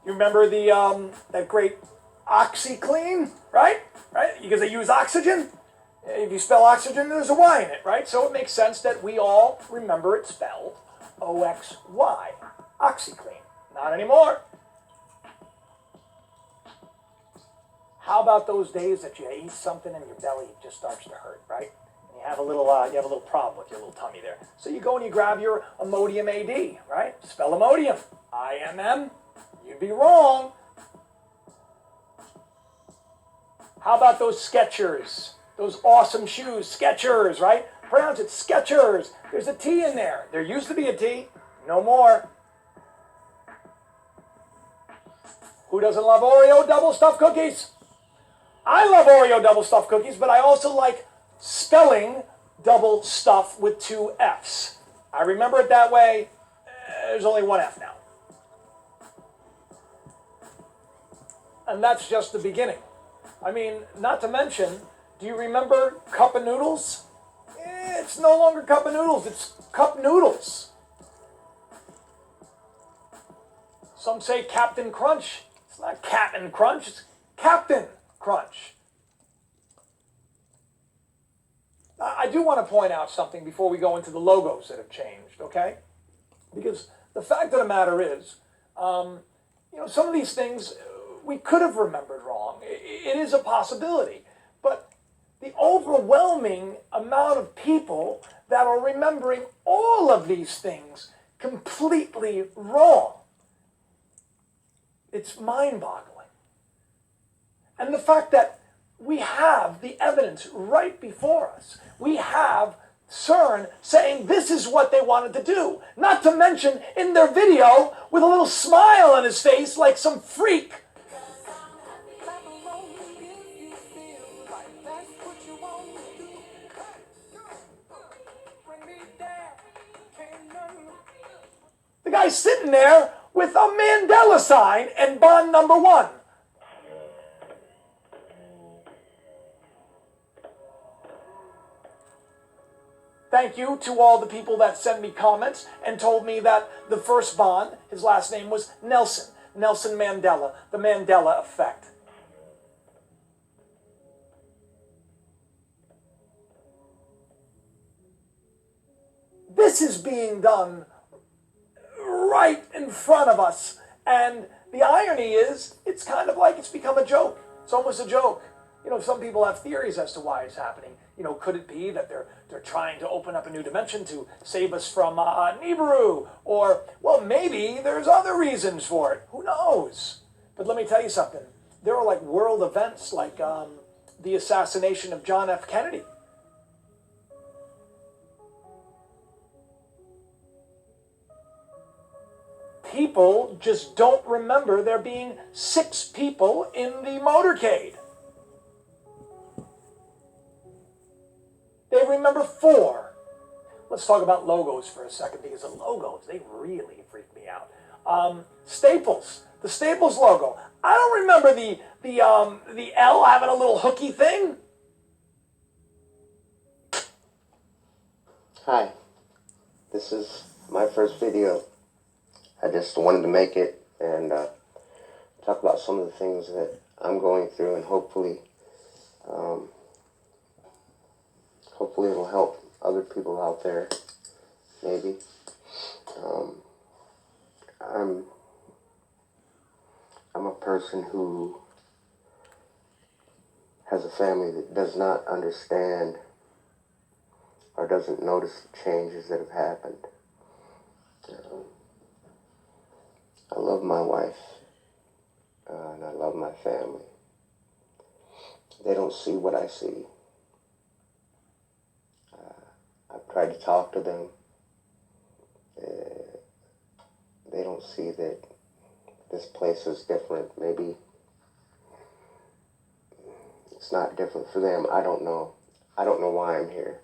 You remember the that great OxyClean, right? Right? Because they use oxygen. If you spell oxygen, there's a Y in it, right? So it makes sense that we all remember it spelled O-X-Y. OxyClean. Not anymore. How about those days that you eat something and your belly just starts to hurt, right? And you have a little problem with your little tummy there. So you go and you grab your Imodium AD, right? Spell Imodium. I-M-M. You'd be wrong. How about those Skechers? Those awesome shoes, Skechers, right? Pronounce it Skechers. There's a T in there. There used to be a T. No more. Who doesn't love Oreo double stuffed cookies? I love Oreo double stuffed cookies, but I also like spelling double stuff with 2 F's. I remember it that way. There's only 1 F now. And that's just the beginning. I mean, not to mention, do you remember Cup of Noodles? It's no longer Cup of Noodles, it's Cup Noodles. Some say Captain Crunch. It's not Captain Crunch, it's Captain Crunch. I do want to point out something before we go into the logos that have changed, okay? Because the fact of the matter is, some of these things we could have remembered wrong. It is a possibility. But the overwhelming amount of people that are remembering all of these things completely wrong, it's mind-boggling. And the fact that we have the evidence right before us. We have CERN saying this is what they wanted to do. Not to mention in their video with a little smile on his face like some freak. The guy's sitting there with a Mandela sign and Bond number 1. Thank you to all the people that sent me comments and told me that the first Bond, his last name was Nelson. Nelson Mandela, the Mandela effect. This is being done right in front of us. And the irony is, it's kind of like it's become a joke. It's almost a joke. Some people have theories as to why it's happening. Could it be that they're trying to open up a new dimension to save us from Nibiru? Or, well, maybe there's other reasons for it. Who knows? But let me tell you something. There are like world events like the assassination of John F. Kennedy. People just don't remember there being 6 people in the motorcade. They remember 4. Let's talk about logos for a second, because the logos, they really freak me out. Staples, the Staples logo. I don't remember the L having a little hooky thing. Hi, this is my first video. I just wanted to make it and talk about some of the things that I'm going through, and hopefully it'll help other people out there, maybe. I'm a person who has a family that does not understand or doesn't notice the changes that have happened. I love my wife, and I love my family. They don't see what I see. I've tried to talk to them. They don't see that this place is different. Maybe it's not different for them. I don't know. I don't know why I'm here.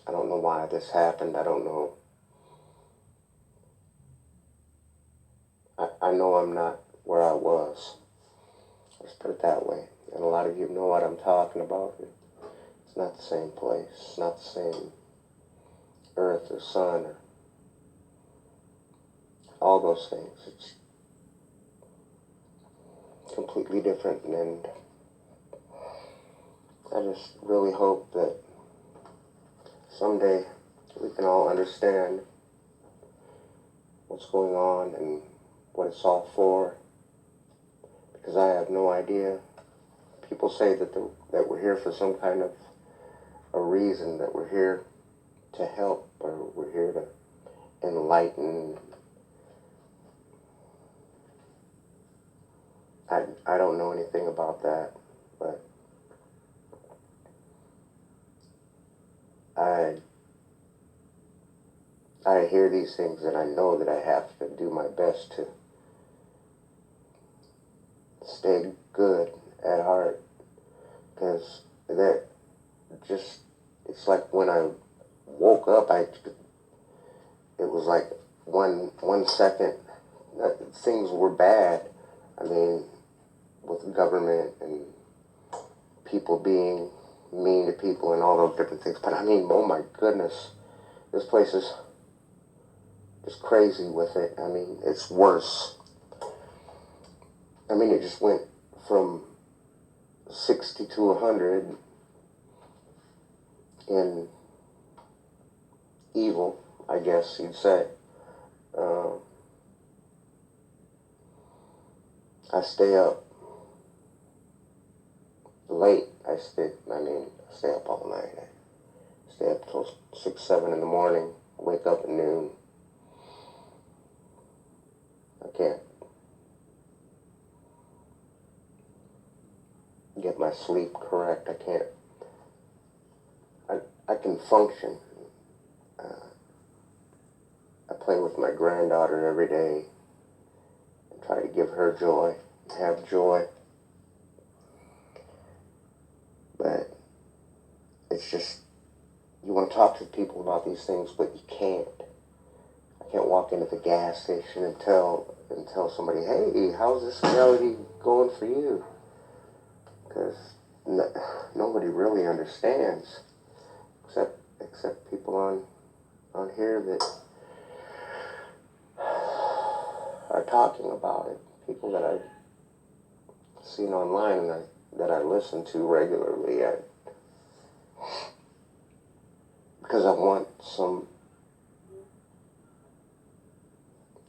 I don't know why this happened. I don't know. I know I'm not where I was. Let's put it that way. And a lot of you know what I'm talking about. It's not the same place. It's not the same earth or sun or all those things. completely different, and I just really hope that someday we can all understand what's going on and what it's all for, because I have no idea. People say that that we're here for some kind of a reason, that we're here to help, or we're here to enlighten. I don't know anything about that, but I hear these things, and I know that I have to do my best to stay good at heart, because that just, it's like when I woke up, it was like one second things were bad. I mean, with the government and people being mean to people and all those different things. But I mean, oh my goodness, this place is just crazy with it. I mean, it's worse. I mean, it just went from 60 to 100 in evil, I guess you'd say. I stay up late. I stay up all night. I stay up till 6, 7 in the morning. Wake up at noon. I can't get my sleep correct. I can function. I play with my granddaughter every day and try to give her joy, have joy. But it's just, you want to talk to people about these things, but you can't. I can't walk into the gas station and tell somebody, hey, how's this reality going for you? Because nobody really understands, except people on here that are talking about it. People that I've seen online and that I listen to regularly. Because I want some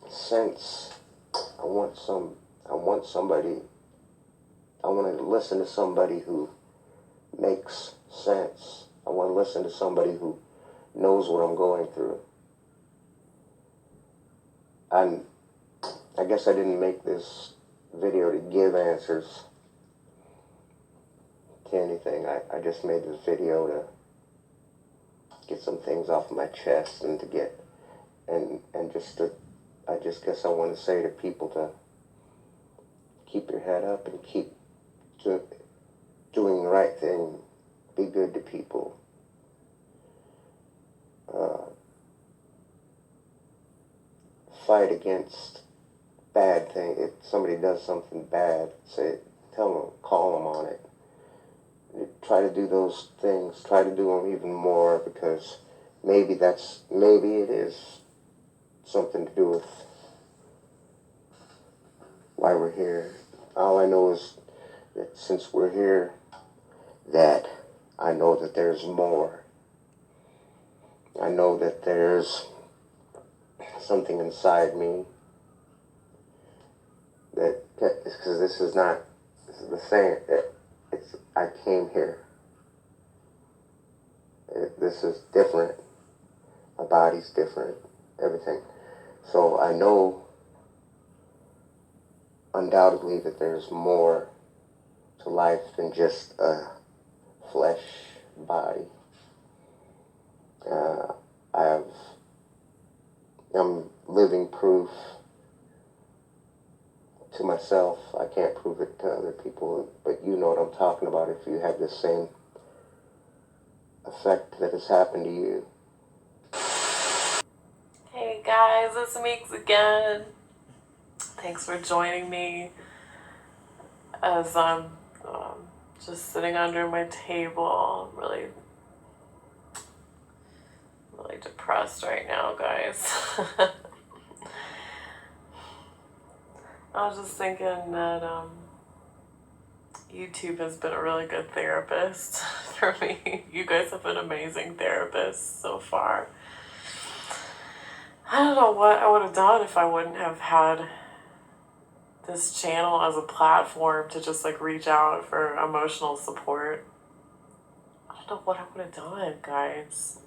sense. I want to listen to somebody who makes sense. I want to listen to somebody who knows what I'm going through. I guess I didn't make this video to give answers to anything. I just made this video to get some things off my chest and to get, I just guess I want to say to people to keep your head up and keep doing the right thing. Be good to people. Fight against bad things. If somebody does something bad, tell them, call them on it. Try to do those things. Try to do them even more, because maybe it is something to do with why we're here. All I know is that since we're here, that I know that there's more. I know that there's something inside me because this is the same. I came here. This is different. My body's different. Everything. So I know undoubtedly that there's more to life than just a flesh body. I'm living proof to myself. I can't prove it to other people, but you know what I'm talking about if you have this same effect that has happened to you. Hey guys, it's Meeks again. Thanks for joining me as I'm just sitting under my table. I'm really depressed right now, guys. I was just thinking that YouTube has been a really good therapist for me. You guys have been amazing therapists so far. I don't know what I would have done if I wouldn't have had this channel as a platform to just like reach out for emotional support. I don't know what I would have done, guys.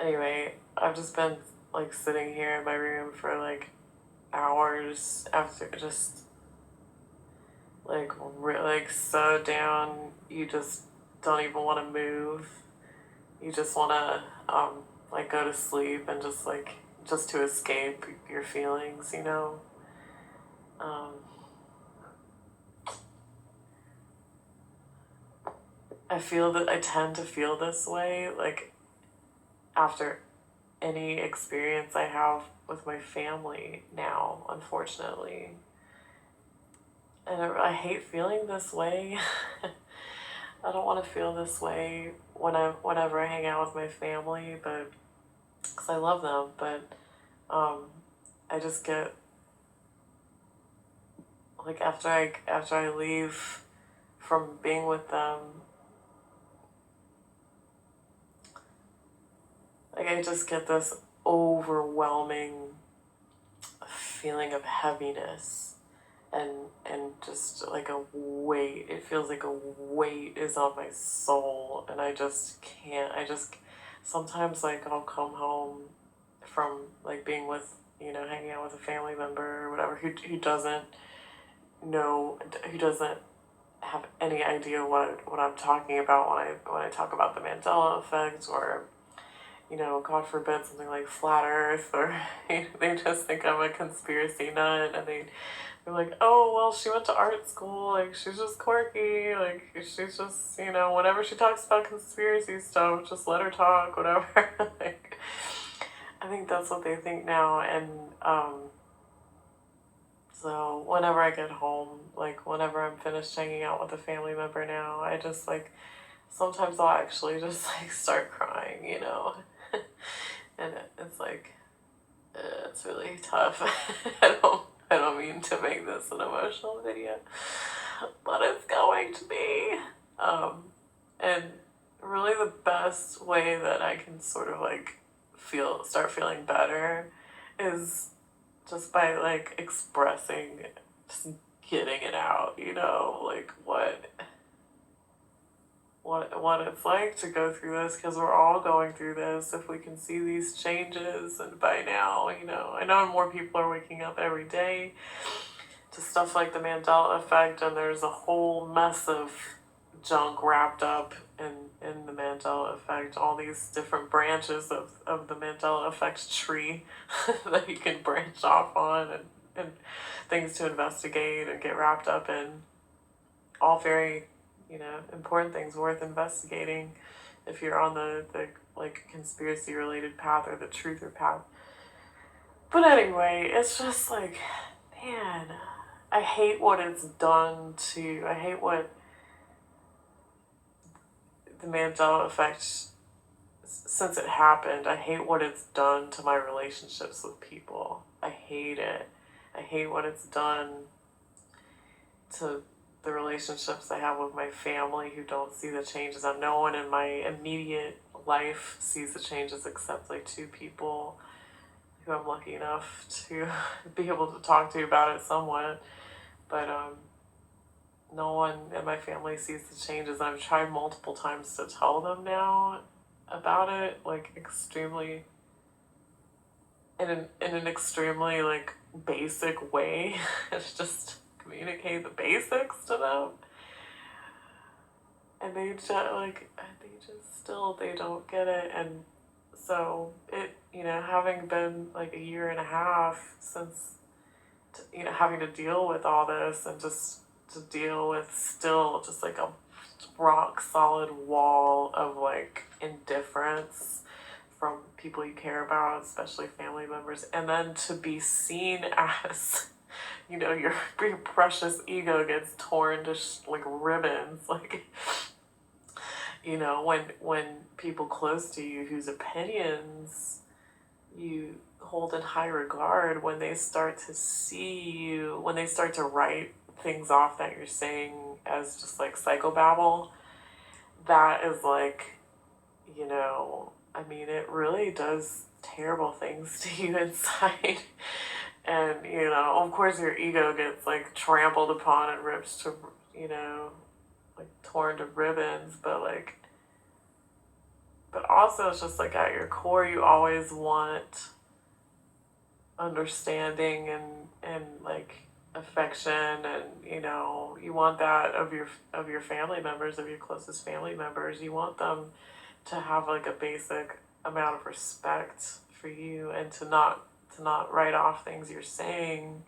Anyway, I've just been like sitting here in my room for like hours after just like so down. You just don't even want to move. You just want to like go to sleep and just to escape your feelings, you know. I tend to feel this way like after any experience I have with my family now, unfortunately. And I hate feeling this way. I don't want to feel this way whenever I hang out with my family, but because I love them, but I just get like after I leave from being with them, like I just get this overwhelming feeling of heaviness and just like a weight. It feels like a weight is on my soul, and I just can't. Sometimes like I'll come home from like being with, you know, hanging out with a family member or whatever who doesn't know, who doesn't have any idea what I'm talking about when I talk about the Mandela effect, or, you know, God forbid something like flat Earth, or they just think I'm a conspiracy nut, and they're like, oh well, she went to art school, like she's just quirky, like she's just, you know, whenever she talks about conspiracy stuff, just let her talk, whatever. Like, I think that's what they think now, and so whenever I get home, like whenever I'm finished hanging out with a family member now, I just like, sometimes I'll actually just like start crying, you know, and it's like, it's really tough. I don't mean to make this an emotional video, but it's going to be. And really the best way that I can sort of like start feeling better is just by like expressing, just getting it out, you know, like what it's like to go through this, because we're all going through this. If we can see these changes, and by now, you know, I know more people are waking up every day to stuff like the Mandela effect, and there's a whole mess of junk wrapped up in the Mandela effect, all these different branches of the Mandela effect tree that you can branch off on, and things to investigate and get wrapped up in, all very, you know, important things worth investigating if you're on the like conspiracy related path or the truther path. But anyway, it's just like, man, I hate what it's done to, I hate what the Mandela effect, since it happened, I hate what it's done to my relationships with people. I hate it. I hate what it's done to the relationships I have with my family, who don't see the changes. And no one in my immediate life sees the changes except like 2 people who I'm lucky enough to be able to talk to about it somewhat. But no one in my family sees the changes. I've tried multiple times to tell them now about it, like extremely, in an extremely like basic way. It's just communicate the basics to them, and they just they don't get it. And so it, you know, having been like a year and a half since, you know, having to deal with all this, and just to deal with still just like a rock solid wall of like indifference from people you care about, especially family members, and then to be seen as, you know, your precious ego gets torn to like ribbons, like, you know, when people close to you whose opinions you hold in high regard when they start to see you, when they start to write things off that you're saying as just like psychobabble. That is like, I mean, it really does terrible things to you inside. And, of course your ego gets like trampled upon and ripped to, like torn to ribbons, but also it's just like at your core, you always want understanding and like affection, and you want that of your family members, of your closest family members. You want them to have like a basic amount of respect for you, and to not write off things you're saying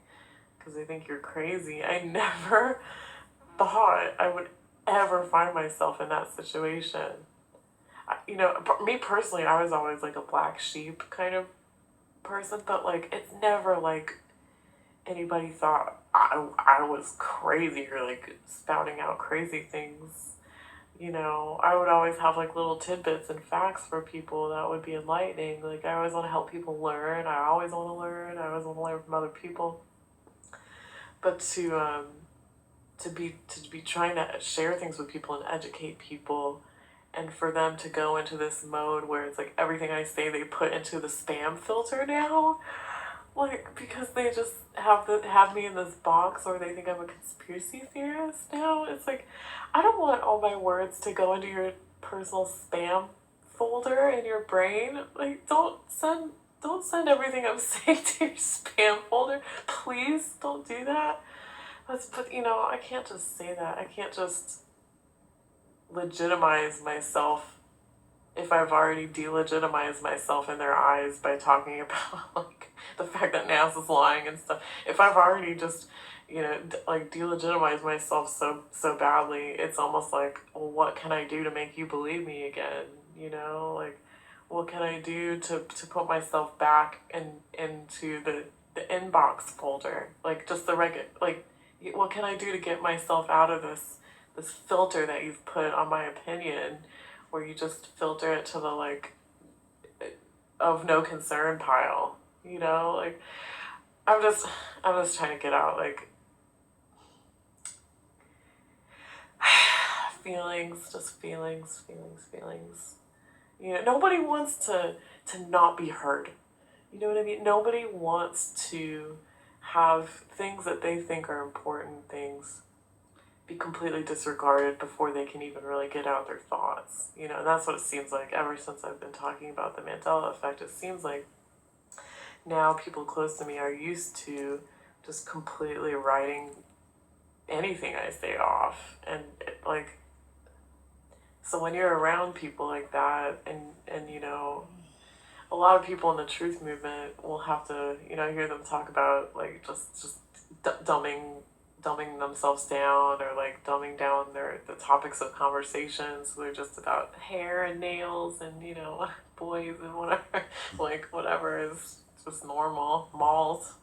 because they think you're crazy. I never thought I would ever find myself in that situation. Me personally, I was always like a black sheep kind of person, but like it's never like anybody thought I was crazy or like spouting out crazy things. I would always have like little tidbits and facts for people that would be enlightening. Like I always want to help people learn. I always want to learn. I always want to learn from other people. But to be trying to share things with people and educate people, and for them to go into this mode where it's like everything I say they put into the spam filter now, like because they just have me in this box, or they think I'm a conspiracy theorist now. It's like I don't want all my words to go into your personal spam folder in your brain. Like don't send everything I'm saying to your spam folder. Please don't do that. But I can't just say that. I can't just legitimize myself if I've already delegitimized myself in their eyes by talking about like the fact that NASA's lying and stuff. If I've already just like delegitimized myself so badly, it's almost like, well, what can I do to make you believe me again? Like what can I do to put myself back into the inbox folder, like just the regular, like what can I do to get myself out of this filter that you've put on my opinion, where you just filter it to the like of no concern pile. Like I'm just trying to get out like feelings, just feelings. Nobody wants to not be heard. You know what I mean? Nobody wants to have things that they think are important things be completely disregarded before they can even really get out their thoughts. And that's what it seems like ever since I've been talking about the Mandela effect. It seems like now people close to me are used to just completely writing anything I say off. And so when you're around people like that, and a lot of people in the truth movement will have to, hear them talk about like just dumbing themselves down, or like dumbing down the topics of conversations. So they're just about hair and nails and boys and whatever, like whatever is just normal. Malls.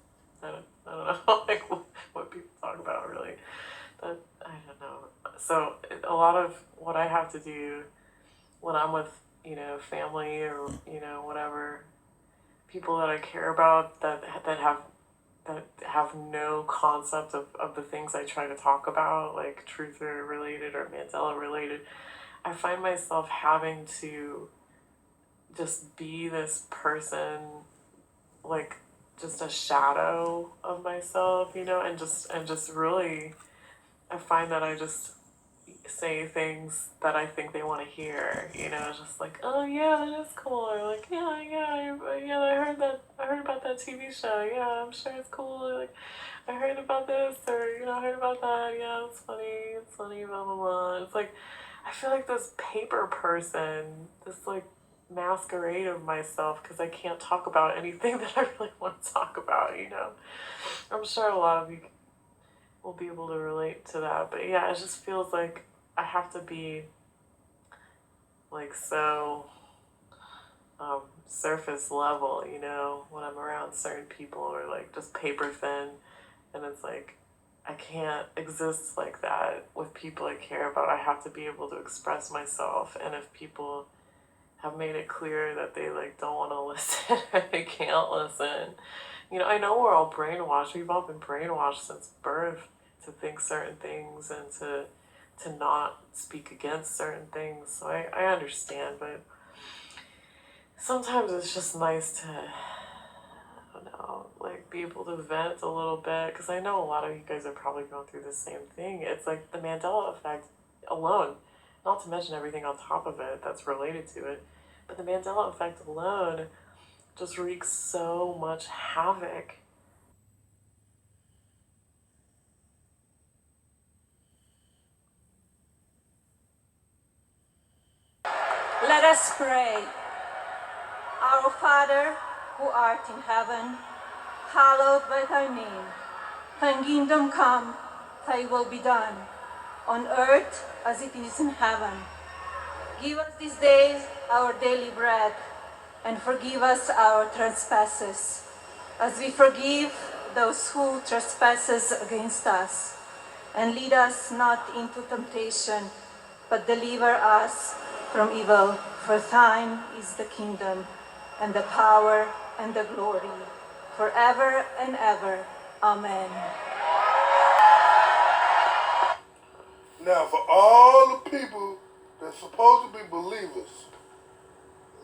I don't know like what people talk about really. But I don't know. So a lot of what I have to do when I'm with family, or whatever, people that I care about that have no concept of the things I try to talk about, like truth related or Mandela related, I find myself having to just be this person, like just a shadow of myself, and just really, I find that I just say things that I think they want to hear, just like, oh yeah, that is cool, or like, yeah, I heard about that TV show, yeah, I'm sure it's cool, or, like, I heard about this, or, I heard about that, yeah, it's funny, blah, blah, blah. It's like, I feel like this paper person, this, like, masquerade of myself, because I can't talk about anything that I really want to talk about, I'm sure a lot of you will be able to relate to that, but yeah, it just feels like I have to be like so surface level, when I'm around certain people, or like just paper thin, and it's like I can't exist like that with people I care about. I have to be able to express myself, and if people have made it clear that they like don't want to listen or they can't listen. You know, I know we're all brainwashed. We've all been brainwashed since birth to think certain things and to not speak against certain things. So I understand, but sometimes it's just nice to, I don't know, like be able to vent a little bit, because I know a lot of you guys are probably going through the same thing. It's like the Mandela effect alone, not to mention everything on top of it that's related to it, but the Mandela effect alone just wreaks so much havoc. Let us pray. Our Father, who art in heaven, hallowed be thy name. Thy kingdom come, thy will be done, on earth as it is in heaven. Give us this day our daily bread, and forgive us our trespasses, as we forgive those who trespasses against us. And lead us not into temptation, but deliver us from evil. For thine is the kingdom, and the power, and the glory, forever and ever. Amen. Now, for all the people that's supposed to be believers,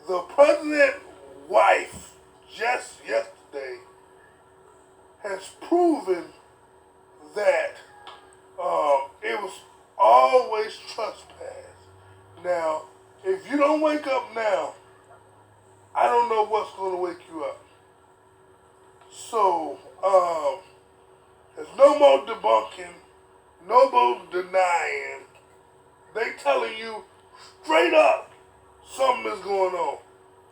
the president's wife just yesterday has proven that it was always trespass. Now, if you don't wake up now, I don't know what's going to wake you up. So, there's no more debunking, no more